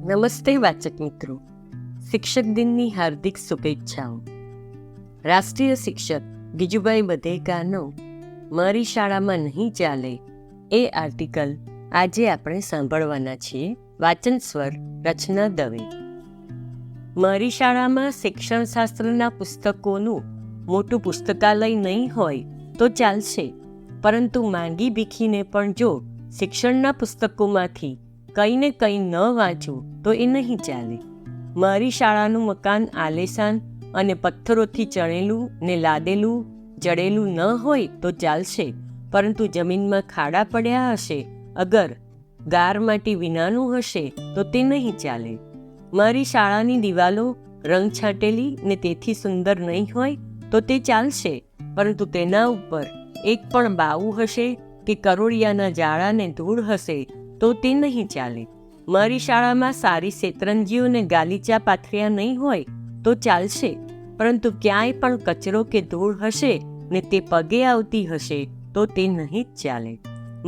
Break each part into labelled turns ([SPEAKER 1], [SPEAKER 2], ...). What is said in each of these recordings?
[SPEAKER 1] નમસ્તે વાચક મિત્રો, શિક્ષક દિનની હાર્દિક શુભેચ્છાઓ. રાષ્ટ્રીય શિક્ષક ગિજુભાઈ બધેકાનો મારી શાળામાં નહીં ચાલે એ આર્ટિકલ આજે આપણે સાંભળવાના છીએ. વાચન સ્વર રચના દવે. મારી શાળામાં શિક્ષણશાસ્ત્રના પુસ્તકોનું મોટું પુસ્તકાલય નહીં હોય તો ચાલશે, પરંતુ માંગી ભીખીને પણ જો શિક્ષણના પુસ્તકોમાંથી કંઈ ને કંઈ ન વાંચું તો એ નહીં ચાલે. મારી શાળાનું મકાન આલેશાન અને પથ્થરોથી ચણેલું ને લાદેલું જડેલું ન હોય તો ચાલશે, પરંતુ જમીનમાં ખાડા પડ્યા હશે, અગર ગાર માટી વિનાનું હશે તો તે નહીં ચાલે. મારી શાળાની દિવાલો રંગ છાંટેલી ને તેથી સુંદર નહીં હોય તો તે ચાલશે, પરંતુ તેના ઉપર એક પણ બાવું હશે કે કરોળિયાના જાળાને ધૂળ હશે તો તે નહીં ચાલે. મારી શાળામાં સારી શેતરંજીઓ ને ગાલીચા પાથર્યા નહીં હોય તો ચાલશે, પરંતુ ક્યાંય પણ કચરો કે ધૂળ હશે ને તે પગે આવતી હશે તો તે નહીં જ ચાલે.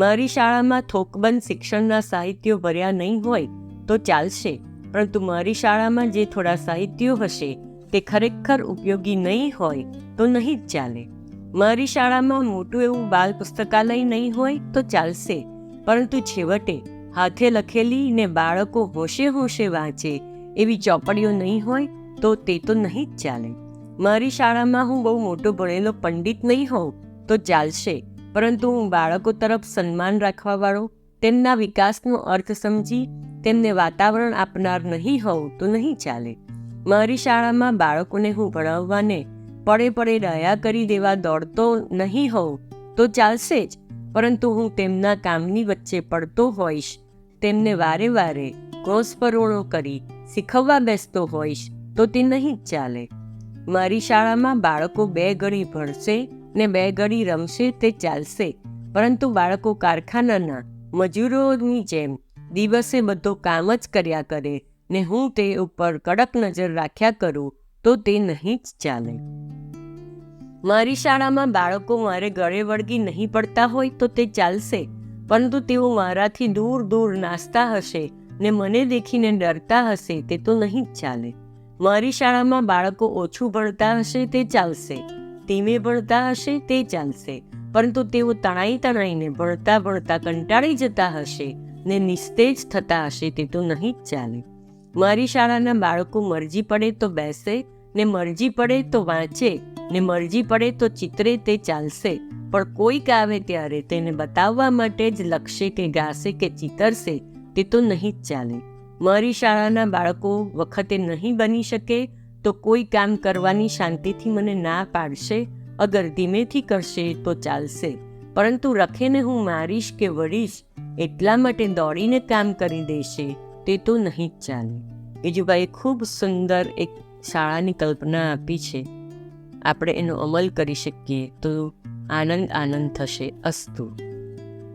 [SPEAKER 1] મારી શાળામાં થોકબંધ શિક્ષણના સાહિત્યો ભર્યા નહીં હોય તો ચાલશે, પરંતુ મારી શાળામાં જે થોડા સાહિત્યો હશે તે ખરેખર ઉપયોગી નહીં હોય તો નહીં જ ચાલે. મારી શાળામાં મોટું એવું બાલ પુસ્તકાલય નહીં હોય તો ચાલશે, પરંતુ છેવટે હાથે લખેલી ને બાળકો હોશે હોશે વાંચે એવી ચોપડીઓ નહીં હોય તો તે તો નહીં જ ચાલે. મારી શાળામાં હું બહુ મોટો ભણેલો પંડિત નહીં હોઉં તો ચાલશે, પરંતુ હું બાળકો તરફ સન્માન રાખવાવાળો, તેમના વિકાસનો અર્થ સમજી તેમને વાતાવરણ આપનાર નહીં હોઉં તો નહીં ચાલે. મારી શાળામાં બાળકોને હું ભણાવવાને પડે પડે દયા કરી દેવા દોડતો નહીં હોઉં તો ચાલશે જ, પરંતુ હું તેમના કામની વચ્ચે પડતો હોઈશ, તેમને વારે વારે કોષપરોણો કરી શીખવવા બેસતો હોઈશ તો તે નહીં જ ચાલે. મારી શાળામાં બાળકો 2 ઘડી ભણશે ને 2 ઘડી રમશે તે ચાલશે, પરંતુ બાળકો કારખાનાના મજૂરોની જેમ દિવસે બધો કામ જ કર્યા કરે ને હું તે ઉપર કડક નજર રાખ્યા કરું તો તે નહીં જ ચાલે. મારી શાળામાં બાળકો મારે ગળે વળગી નહીં પડતા હોય તો તે ચાલશે, પરંતુ તેઓ મારાથી દૂર દૂર નાસતા હશે ને મને દેખીને ડરતા હશે તે તો નહીં જ ચાલે. મારી શાળામાં બાળકો ઓછું ભણતા હશે તે ચાલશે, ધીમે ભણતા હશે તે ચાલશે, પરંતુ તેઓ તણાઈને ભણતા ભણતા કંટાળી જતા હશે ને નિસ્તેજ થતા હશે તે તો નહીં જ ચાલે. મારી શાળાના બાળકો મરજી પડે તો બેસે ને મરજી પડે તો વાંચે ને મરજી પડે તો ચિત્રે તે ચાલશે, પણ કોઈક આવે ત્યારે તેને બતાવવા માટે જ લખશે કે ગાશે કે ચિતરશે તે તો નહીં જ ચાલે. મારી શાળાના બાળકો વખતે નહીં બની શકે તો કોઈ કામ કરવાની શાંતિથી મને ના પાડશે, અગર ધીમેથી કરશે તો ચાલશે, પરંતુ રખેને હું મારીશ કે વળીશ એટલા માટે દોડીને કામ કરી દેશે તે તો નહીં જ ચાલે. ગિજુભાઈએ ખૂબ સુંદર એક શાળાની કલ્પના આપી છે. આપણે એનો અમલ કરી શકીએ તો આનંદ થશે. અસ્તુ.